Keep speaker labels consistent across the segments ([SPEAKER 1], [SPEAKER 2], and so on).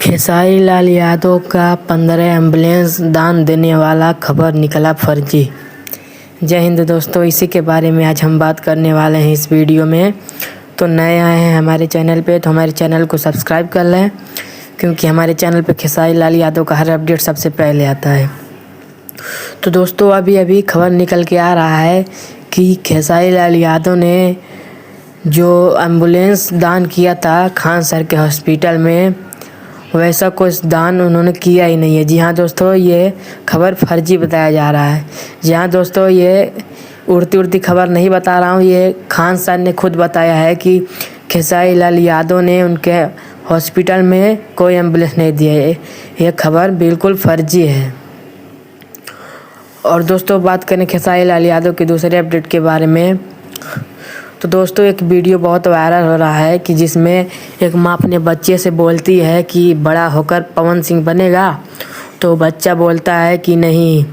[SPEAKER 1] खेसारी लाल यादव का 15 एम्बुलेंस दान देने वाला खबर निकला फर्जी। जय हिंद दोस्तों, इसी के बारे में आज हम बात करने वाले हैं इस वीडियो में। तो नए आए हैं हमारे चैनल पे तो हमारे चैनल को सब्सक्राइब कर लें, क्योंकि हमारे चैनल पे खेसारी लाल यादव का हर अपडेट सबसे पहले आता है। तो दोस्तों अभी खबर निकल के आ रहा है कि खेसारी लाल यादव ने जो एम्बुलेंस दान किया था खान सर के हॉस्पिटल में, वैसा कुछ दान उन्होंने किया ही नहीं है। जी हाँ दोस्तों, ये खबर फर्जी बताया जा रहा है। जी हाँ दोस्तों, ये उड़ती खबर नहीं बता रहा हूँ, ये खान सर ने खुद बताया है कि खेसारी लाल यादव ने उनके हॉस्पिटल में कोई एम्बुलेंस नहीं दी है। ये खबर बिल्कुल फर्जी है। और दोस्तों बात करें खेसारी लाल यादव के दूसरे अपडेट के बारे में, तो दोस्तों एक वीडियो बहुत वायरल हो रहा है कि जिसमें एक माँ अपने बच्चे से बोलती है कि बड़ा होकर पवन सिंह बनेगा, तो बच्चा बोलता है कि नहीं।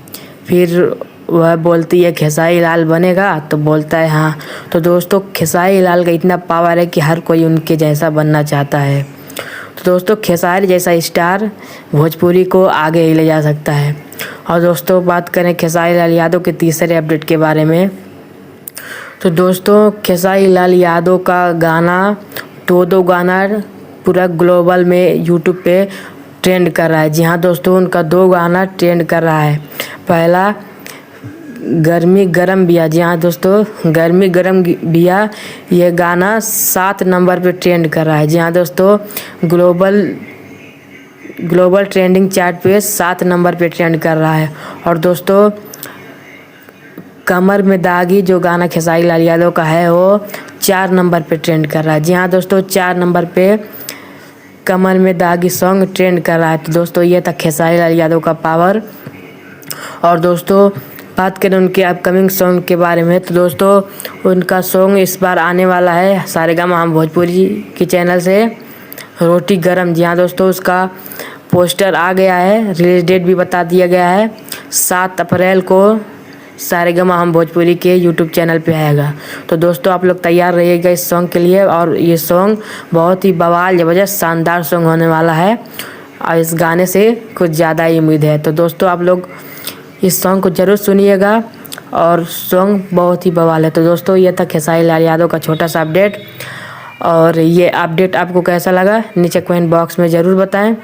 [SPEAKER 1] फिर वह बोलती है खेसारी लाल बनेगा, तो बोलता है हाँ। तो दोस्तों खेसारी लाल का इतना पावर है कि हर कोई उनके जैसा बनना चाहता है। तो दोस्तों खेसारी जैसा स्टार भोजपुरी को आगे ही ले जा सकता है। और दोस्तों बात करें खेसारी लाल यादव के तीसरे अपडेट के बारे में, तो दोस्तों खेसारी लाल यादव का गाना दो गाना पूरा ग्लोबल में यूट्यूब पे ट्रेंड कर रहा है। जी हाँ दोस्तों, उनका 2 गाना ट्रेंड कर रहा है। पहला गर्मी गरम बिया। जी हाँ दोस्तों, गर्मी गरम बिया, ये गाना 7 नंबर पे ट्रेंड कर रहा है। जी हाँ दोस्तों, ग्लोबल ट्रेंडिंग चार्ट पे 7 नंबर पे ट्रेंड कर रहा है। और दोस्तों कमर में दागी जो गाना खेसारी लाल यादव का है, वो 4 नंबर पे ट्रेंड कर रहा है। जी हाँ दोस्तों, 4 नंबर पे कमर में दागी सॉन्ग ट्रेंड कर रहा है। तो दोस्तों ये था खेसारी लाल यादव का पावर। और दोस्तों बात करें उनके अपकमिंग सॉन्ग के बारे में, तो दोस्तों उनका सॉन्ग इस बार आने वाला है सारेगामा हम भोजपुरी के चैनल से, रोटी गरम। जी हाँ दोस्तों, उसका पोस्टर आ गया है, रिलीज डेट भी बता दिया गया है। 7 अप्रैल को सारेगामा हम भोजपुरी के यूट्यूब चैनल पे आएगा। तो दोस्तों आप लोग तैयार रहिएगा इस सॉन्ग के लिए। और ये सॉन्ग बहुत ही बवाल ज़बरदस्त शानदार सॉन्ग होने वाला है, और इस गाने से कुछ ज़्यादा ही उम्मीद है। तो दोस्तों आप लोग इस सॉन्ग को ज़रूर सुनिएगा, और सॉन्ग बहुत ही बवाल है। तो दोस्तों ये था खेसारी लाल यादव का छोटा सा अपडेट। और ये अपडेट आपको कैसा लगा नीचे कमेंट बॉक्स में ज़रूर बताएं।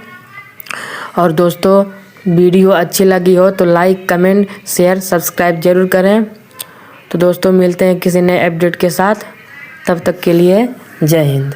[SPEAKER 1] और दोस्तों वीडियो अच्छी लगी हो तो लाइक कमेंट शेयर सब्सक्राइब ज़रूर करें। तो दोस्तों मिलते हैं किसी नए अपडेट के साथ, तब तक के लिए जय हिंद।